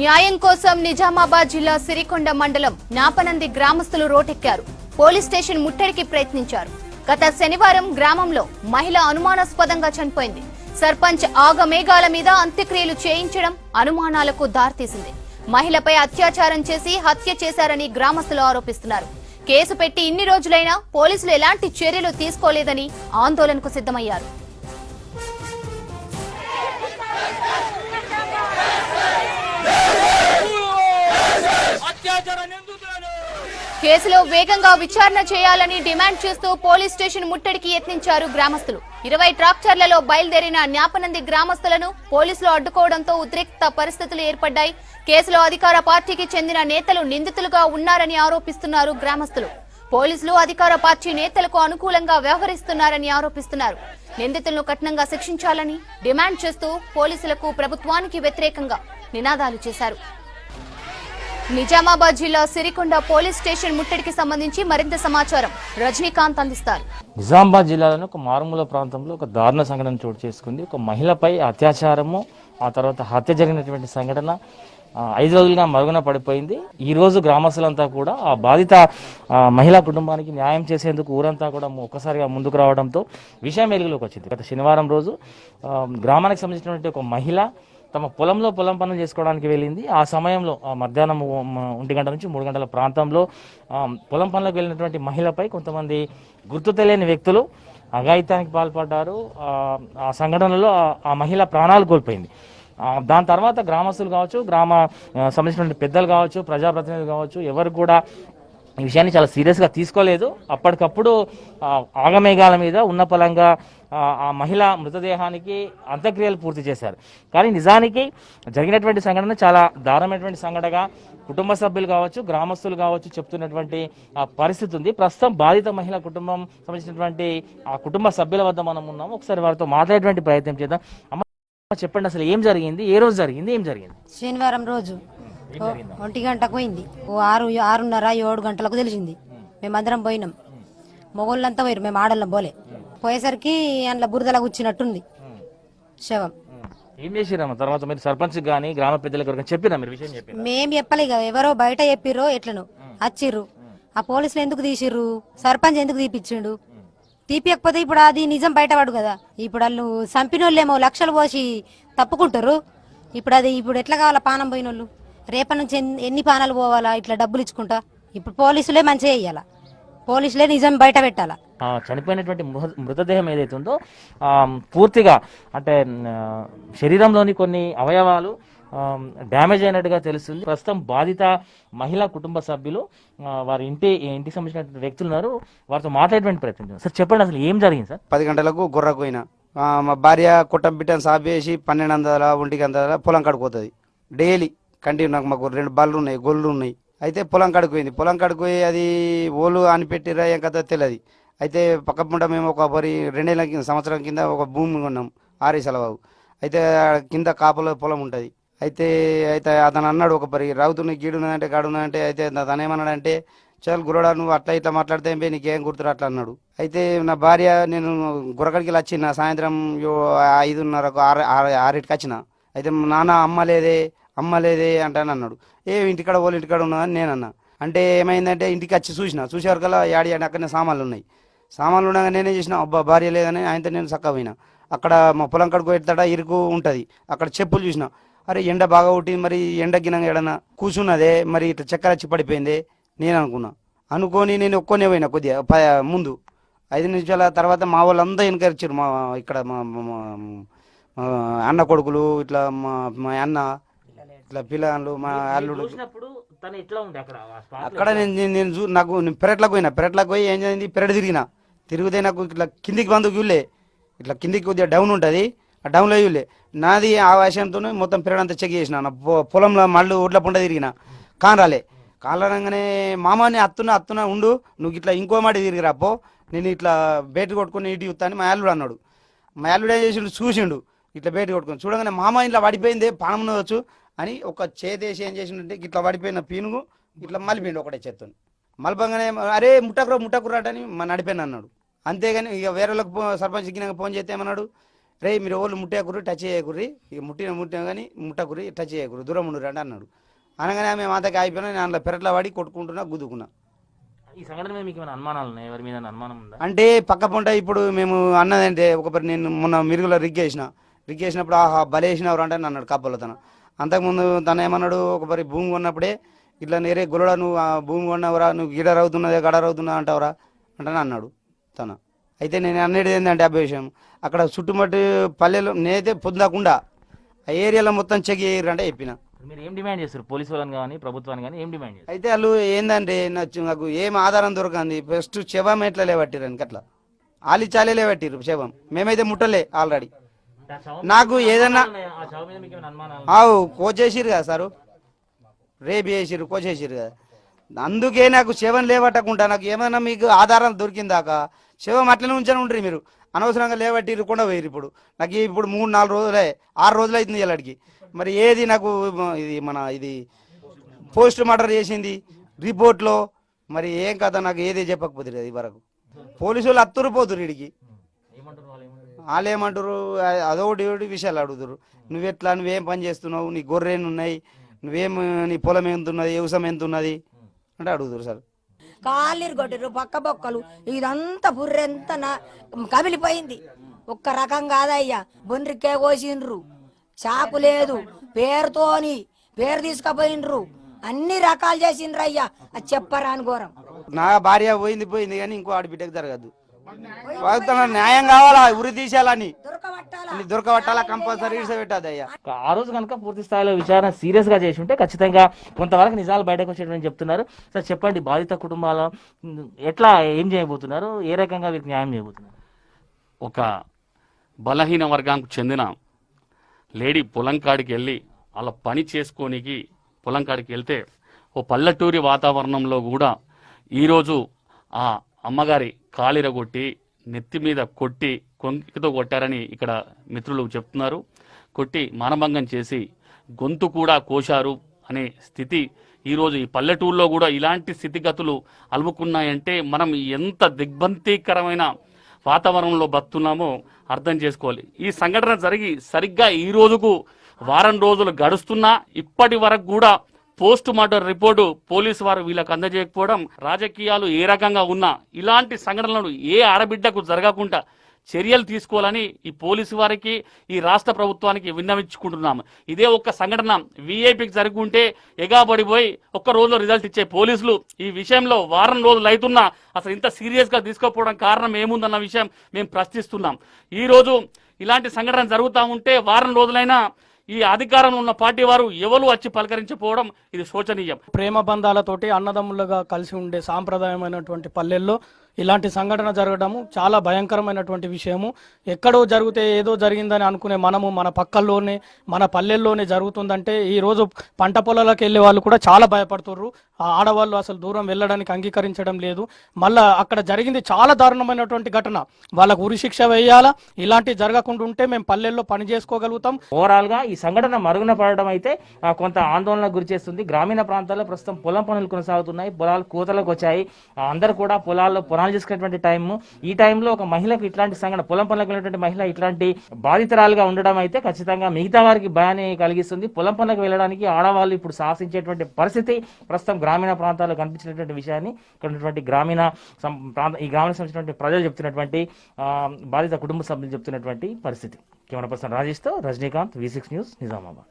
న్యాయం కోసం నిజామాబాద్ జిల్లా సిరికొండ మండలం నాపనంది గ్రామస్తులు రోడ్డెక్కారు. పోలీస్ స్టేషన్ ముట్టడికి ప్రయత్నించారు. గత శనివారం గ్రామంలో మహిళ అనుమానాస్పదంగా చనిపోయింది. సర్పంచ్ ఆగమేఘాల మీద అంత్యక్రియలు చేయించడం అనుమానాలకు దారితీసింది. మహిళపై అత్యాచారం చేసి హత్య చేశారని గ్రామస్తులు ఆరోపిస్తున్నారు. కేసు పెట్టి ఇన్ని రోజులైనా పోలీసులు ఎలాంటి చర్యలు తీసుకోలేదని ఆందోళనకు సిద్ధమయ్యారు. కేసులో వేగంగా విచారణ చేయాలని డిమాండ్ చేస్తూ పోలీస్ స్టేషన్ ముట్టడికి యత్నించారు గ్రామస్తులు. 20 ట్రాక్టర్లలో బయలుదేరిన న్యాపనంది గ్రామస్తులను పోలీసులు అడ్డుకోవడంతో ఉద్రిక్త పరిస్థితులు ఏర్పడ్డాయి. కేసులో అధికార పార్టీకి చెందిన నేతలు నిందితులుగా ఉన్నారని ఆరోపిస్తున్నారు గ్రామస్తులు. పోలీసులు అధికార పార్టీ నేతలకు అనుకూలంగా వ్యవహరిస్తున్నారని ఆరోపిస్తున్నారు. నిందితులను కఠినంగా శిక్షించాలని డిమాండ్ చేస్తూ పోలీసులకు ప్రభుత్వానికి వ్యతిరేకంగా నినాదాలు చేశారు. నిజామాబాద్ జిల్లా సిరికొండ పోలీస్ స్టేషన్ ముట్టడికి సంబంధించి మరింత సమాచారం రజనీకాంత్ అందిస్తారు. నిజామాబాద్ జిల్లాలోని ఒక మారుమూల ప్రాంతంలో ఒక దారుణ సంఘటన చోటు చేసుకుంది. ఒక మహిళపై అత్యాచారము, ఆ తర్వాత హత్య జరిగినటువంటి సంఘటన 5 రోజులుగా మరుగున పడిపోయింది. ఈ రోజు గ్రామస్తులంతా కూడా ఆ బాధిత మహిళా కుటుంబానికి న్యాయం చేసేందుకు ఊరంతా కూడా ఒక్కసారిగా ముందుకు రావడంతో విషయం వెలుగులోకి వచ్చింది. గత శనివారం రోజు గ్రామానికి సంబంధించినటువంటి ఒక మహిళ తమ పొలంలో పొలం పనులు చేసుకోవడానికి వెళ్ళింది. ఆ సమయంలో మధ్యాహ్నం 1 గంట నుంచి 3 గంటల ప్రాంతంలో పొలం పనులకు వెళ్ళినటువంటి మహిళపై కొంతమంది గుర్తు తెలియని వ్యక్తులు అఘాయిత్యానికి పాల్పడ్డారు. ఆ సంఘటనలో ఆ మహిళ ప్రాణాలు కోల్పోయింది. దాని తర్వాత గ్రామస్తులు కావచ్చు, గ్రామ సంబంధించినటువంటి పెద్దలు కావచ్చు, ప్రజాప్రతినిధులు కావచ్చు, ఎవరు కూడా ఈ విషయాన్ని చాలా సీరియస్గా తీసుకోలేదు. అప్పటికప్పుడు ఆగమేఘాల మీద ఉన్న పలంగా ఆ మహిళ మృతదేహానికి అంత్యక్రియలు పూర్తి చేశారు. కానీ నిజానికి జరిగినటువంటి సంఘటన చాలా దారుణమైనటువంటి సంఘటనగా కుటుంబ సభ్యులు కావచ్చు, గ్రామస్తులు కావచ్చు చెప్తున్నటువంటి పరిస్థితి ఉంది. ప్రస్తుతం బాధిత మహిళ కుటుంబం సంబంధించినటువంటి ఆ కుటుంబ సభ్యుల వద్ద మనం ఉన్నాము. ఒకసారి వారితో మాట్లాడేటువంటి ప్రయత్నం చేద్దాం. అమ్మ, చెప్పండి, అసలు ఏం జరిగింది, ఏ రోజు జరిగింది, ఏం జరిగింది? శనివారం రోజు 1 గంటకు పోయింది. 6:30, 7 గంటలకు తెలిసింది. మేమందరం పోయినాం. మొగోళ్ళంతా పోయారు, మేము ఆడళ్ళం పోలే. పోయేసరికి అందులో బురదలా కూర్చున్నట్టుంది శవం. ఏం చేసిరమ్మ? తర్వాత మీరు సర్పంచ్ గానీ గ్రామ పెద్దలకు చెప్పినా? మీరు విషయం చెప్పి మేము చెప్పలే, ఎవరో బయట చెప్పిర్రో ఎట్లను వచ్చిర్రు. ఆ పోలీసులు ఎందుకు తీసిర్రు? సర్పంచ్ ఎందుకు తీపిచ్చిండు? తీపియకపోతే ఇప్పుడు అది నిజం బయటపడు కదా. ఇప్పుడు వాళ్ళు చంపినోళ్ళేమో లక్షలు పోసి తప్పుకుంటారు. ఇప్పుడు ఎట్లా కావాలా పానం పోయినోళ్ళు? రేపటి నుంచి ఎన్ని పానాలు పోవాలా ఇట్లా డబ్బులు ఇచ్చుకుంటా? ఇప్పుడు పోలీసులే మంచిగా చెయ్యాలా, పోలీసులే నిజం బయట పెట్టాలా. చనిపోయినటువంటి మృతదేహం ఏదైతే ఉందో పూర్తిగా అంటే శరీరంలోని కొన్ని అవయవాలు డ్యామేజ్ అయినట్టుగా తెలుస్తుంది. ప్రస్తుతం బాధిత మహిళా కుటుంబ సభ్యులు వారి ఇంటికి సంబంధించిన వ్యక్తులు ఉన్నారు, వారితో మాట్లాడేటువంటి ప్రయత్నం. సార్ చెప్పండి, అసలు ఏం జరిగింది సార్? 10 గంటలకు గుర్రకు పోయినా మా భార్య కుట్టం బిట్టని సాపేసి 1200, 1 గంటల పొలం కడుకుపోతుంది డైలీ కంటిన్యూ. మాకు 2 బళ్ళు ఉన్నాయి, గొల్లు ఉన్నాయి. అయితే పొలం కడుకుపోయింది. పొలం కడుకుపోయి అది ఓలు అని పెట్టిరా ఏం కదా తెలియదు. అయితే పక్క పుంట మేము ఒక 2 సంవత్సరం కింద ఒక భూమి కొన్నాం, 6 సెలవు. అయితే కింద కాపలో పొలం ఉంటుంది. అయితే అతను అన్నాడు, ఒక రావుతున్న గీడున్నదంటే గాడున్నదంటే. అయితే తను ఏమన్నాడంటే, చాలు గురడా నువ్వు అట్లా ఇట్లా మాట్లాడితే నీకేం గుర్తురా అట్లా అన్నాడు. అయితే నా భార్య నేను గురకడికి వచ్చిన సాయంత్రం 5:30కు 6కి వచ్చిన. అయితే నాన్న అమ్మ లేదే అంటాను అన్నాడు. ఇంటికాడ వాళ్ళు ఇంటికాడ ఉన్నదని నేను అన్నా. అంటే ఏమైందంటే ఇంటికి వచ్చి చూసేవరకల్లా యాడి అక్కడనే సామాన్లు ఉన్నాయి. సామాన్లు ఉండగా నేనే చేసిన, అబ్బా భార్య లేదని ఆయనతో నేను చక్కగా పోయినా. అక్కడ మా పొలం కడుకు పెడతాడా ఇరుకు ఉంటుంది. అక్కడ చెప్పులు చూసిన, అరే ఎండ బాగా ఉట్టింది, మరి ఎండ గినంగా ఎడన్నా కూర్చున్నదే, మరి ఇట్లా చక్కెర వచ్చి పడిపోయిందే నేను అనుకొని నేను ఒక్కనే పోయినా. కొద్దిగా ముందు 5 నిమిషాల తర్వాత మా వాళ్ళంతా వెనకరిచారు. మా ఇక్కడ మా అన్న కొడుకులు, ఇట్లా మా అన్న, ఇట్లా పిల్లలు, మా అల్లుడు. అక్కడ నాకు పెరట్లకు పోయి ఏం చేసింది, పెరడు తిరిగితే నాకు ఇట్లా కిందికి బందుకు చూలే, ఇట్లా కిందికి కొద్దిగా డౌన్ ఉంటుంది, ఆ డౌన్లో చూలే. నాది ఆ విషయంతో మొత్తం పెరడంతా చెక్ చేసిన. పొలంలో మళ్ళీ ఒడ్ల పుంట తిరిగిన, కానరాలే. కానరాగానే మామని అత్తున ఉండు, నువ్వు ఇట్లా ఇంకో మాటి తిరిగిరాపో, నేను ఇట్లా బయట కొట్టుకుని ఇటు చూస్తాను మా అల్లుడు అన్నాడు. మా అల్లుడు ఏం చేసిండు, చూసిండు ఇట్లా బయట కొట్టుకుని. చూడగానే మామ ఇట్లా పడిపోయింది, పానం ఉండవచ్చు అని ఒక చేదేసి ఏం చేసిండే, ఇట్లా పడిపోయిన పీనుగు ఇట్లా మలిపోయిండు ఒకటే చేత్తో. మలపంగానే అరే ముట్టకురా అని నడిపోయిన అన్నాడు. అంతేగాని ఇక వేరే వాళ్ళకి సర్పంచ్ గిన్నె ఫోన్ చేస్తే ఏమన్నాడు, రే మీరు ఎవరు ముట్టేకుర్రి టచ్ చేయకుర్రి, ఇక ముట్టిన కానీ ముట్టకుర్రి టచ్ చేయకుర్రి, దూరం ఉండు రండి అన్నాడు. అనగానే మేము అంతకి అయిపోయినా నేను అందులో పెరట్ల పడి కొట్టుకుంటున్నా, గుద్దుకున్నా. ఈ సంఘటన మీద మీకు ఏమైనా అనుమానాలు ఉన్నాయి? ఎవరి మీద అనుమానం ఉందా? అంటే పక్క పొంట ఇప్పుడు మేము అన్నదంటే ఒకసారి నేను మొన్న మిరుగులో రిగ్గేసినప్పుడు ఆహా బలేసినవరు అంటే అన్నాడు కప్పలో తన. అంతకుముందు తన ఏమన్నాడు, ఒకసారి భూమి కొన్నప్పుడే ఇట్లా నేరే గులడా నువ్వు భూమి కొన్నవరా, నువ్వు గిడ రవుతున్నదే గడ రవుతున్నా అంటావరా అంటే అన్నాడు తన. అయితే నేను అనేది ఏంటంటే అబ్బాయి విషయం, అక్కడ చుట్టుముట్టు పల్లెలు నేనైతే పొందకుండా ఆ ఏరియాలో మొత్తం చెక్ చేయరంటే చెప్పిన. మీరు ఏం డిమాండ్ చేస్తారు? పోలీసు వాళ్ళని కానీ ప్రభుత్వాన్ని కానీ ఏం డిమాండ్ చేస్తారు? అయితే వాళ్ళు ఏందంటే నాకు ఏం ఆధారం దొరకంది, ఫస్ట్ శవం ఎట్లా లేవట్టిరు అని అట్లా ఆలి చాలే లేవట్టిరు శవం, మేమైతే ముట్టలే ఆల్రెడీ. నాకు ఏదన్నా ఆ శవం మీద మీకు ఏమైనా అనుమానాలు? ఆవు కోచేసిరు కదా సారు, రేపు చేసిరు కోచేసిరు కదా, అందుకే నాకు శవం లేవట్టకుండా నాకు ఏమైనా మీకు ఆధారం దొరికిందాక శవం అట్లనే ఉంచని ఉంటారు మీరు. అనవసరంగా లేవట్టిరు కూడా పోయిరు. ఇప్పుడు నాకు ఇప్పుడు 3-4 రోజులే 6 రోజులు అవుతుంది ఇలాడికి. మరి ఏది నాకు ఇది పోస్ట్ మార్టం చేసింది రిపోర్ట్లో, మరి ఏం కథ నాకు ఏది చెప్పకపోతుంది కదా. ఈ వరకు పోలీసు వాళ్ళు అత్తురు పోతురు ఇడికి. వాళ్ళు ఏమంటారు, అదొకటి విషయాలు అడుగుతారు. నువ్వేం పని చేస్తున్నావు, నీ గొర్రెలు ఉన్నాయి, నీ పొలం ఎంత ఉన్నది, వ్యవసాయం ఎంత ఉన్నది అంటే అడుగుతారు సార్. కాళ్ళీరు కొట్టిరు పక్క బొక్కలు, ఇదంతా బుర్రెంత కమిలిపోయింది. ఒక్క రకం కాదయ్యా, బొండ్రికే కోసిండ్రు, చాకు లేదు, పేరు తీసుకుపోయిండ్రు, అన్ని రకాలు చేసిండ్రు అయ్యా. అది చెప్పరాని ఘోరం. నా భార్య పోయింది కానీ ఇంకో ఆడబిడ్డకు జరగదు. న్యాయం కావాలా, ఉరి తీసేయాలని దొరకబట్టాలా, కంపల్సరీ పెట్టదు అయ్యా. ఆ రోజు కనుక పూర్తి స్థాయిలో విచారణ సీరియస్ గా చేసి ఉంటే ఖచ్చితంగా కొంతవరకు నిజాలు బయటకు వచ్చేటని చెప్తున్నారు. సార్ చెప్పండి, బాధిత కుటుంబాల ఎట్లా ఏం చేయబోతున్నారు, ఏ రకంగా వీరికి న్యాయం చేయబోతున్నారు? ఒక బలహీన వర్గానికి చెందిన లేడీ పొలం కాడికి వెళ్ళి అలా పని చేసుకోనికి పొలం కాడికి వెళ్తే ఓ పల్లెటూరి వాతావరణంలో కూడా ఈరోజు ఆ అమ్మగారి కాలిరగొట్టి నెత్తి మీద కొట్టి కొంకితో కొట్టారని ఇక్కడ మిత్రులు చెప్తున్నారు. కొట్టి మానభంగం చేసి గొంతు కూడా కోశారు అనే స్థితి ఈరోజు ఈ పల్లెటూరులో కూడా ఇలాంటి స్థితిగతులు అలుముకున్నాయంటే మనం ఎంత దిగ్బంధీకరమైన వాతావరణంలో బతున్నామో అర్థం చేసుకోవాలి. ఈ సంఘటన జరిగి సరిగ్గా ఈ రోజుకు వారం రోజులు గడుస్తున్నా ఇప్పటి వరకు కూడా పోస్ట్ మార్టం రిపోర్టు పోలీసు వారు వీళ్ళకి అందజేయకపోవడం, రాజకీయాలు ఏ రకంగా ఉన్నా ఇలాంటి సంఘటనలను ఏ ఆడబిడ్డకు జరగకుండా చర్యలు తీసుకోవాలని ఈ పోలీసు వారికి, ఈ రాష్ట్ర ప్రభుత్వానికి విన్నవించుకుంటున్నాము. ఇదే ఒక్క సంఘటన వీఐపీకి జరుగుంటే ఎగాబడిపోయి ఒక్క రోజులో రిజల్ట్ ఇచ్చే పోలీసులు ఈ విషయంలో వారం రోజులు అవుతున్నా అసలు ఇంత సీరియస్గా తీసుకోకపోవడం కారణం ఏముందన్న విషయం మేము ప్రశ్నిస్తున్నాం. ఈరోజు ఇలాంటి సంఘటన జరుగుతూ ఉంటే వారం రోజులైనా ఈ అధికారంలో ఉన్న పార్టీ వారు ఎవరు వచ్చి పలకరించకపోవడం ఇది శోచనీయం. ప్రేమ బంధాలతోటి అన్నదమ్ములుగా కలిసి ఉండే సాంప్రదాయమైనటువంటి పల్లెల్లో ఇలాంటి సంఘటన జరగడము చాలా భయంకరమైనటువంటి విషయము. ఎక్కడో జరిగితే ఏదో జరిగిందని అనుకునే మనము మన పక్కల్లోనే మన పల్లెల్లోనే జరుగుతుందంటే ఈ రోజు పంట పొలాలకు వెళ్ళే వాళ్ళు కూడా చాలా భయపడుతుర్రు. ఆ ఆడవాళ్ళు అసలు దూరం వెళ్ళడానికి అంగీకరించడం లేదు. మళ్ళా అక్కడ జరిగింది చాలా దారుణమైనటువంటి ఘటన. వాళ్ళకు ఉరి శిక్ష వేయాలా, ఇలాంటి జరగకుండా ఉంటే మేము పల్లెల్లో పని చేసుకోగలుగుతాం. ఓవరాల్ గా ఈ సంఘటన మరుగున పడడం అయితే కొంత ఆందోళనకు గురి చేస్తుంది. గ్రామీణ ప్రాంతాల్లో ప్రస్తుతం పొలం పనులు కొనసాగుతున్నాయి, పొలాలు కోతలకు వచ్చాయి. అందరూ కూడా పొలాల్లో పొలాలు చేసుకునేటువంటి ఈ టైంలో ఒక మహిళకు ఇట్లాంటి సంఘటన, పొలం పనులకు వెళ్ళినటువంటి మహిళ ఇట్లాంటి బాధితురాలుగా ఉండడం అయితే ఖచ్చితంగా మిగతా వారికి భయాన్ని కలిగిస్తుంది. పొలం పనులకు వెళ్ళడానికి ఆడవాళ్ళు ఇప్పుడు సాహసించేటువంటి పరిస్థితి ప్రస్తుతం గ్రామీణ ప్రాంతాల్లో కనిపించినటువంటి విషయాన్ని ఇక్కడ ఈ గ్రామానికి సంబంధించినటువంటి ప్రజలు చెప్తున్నటువంటి, బాధిత కుటుంబ సభ్యులు చెప్తున్నటువంటి పరిస్థితి. కెమెరా పర్సన్ రాజేష్తో రజనీకాంత్, V6 న్యూస్, నిజామాబాద్.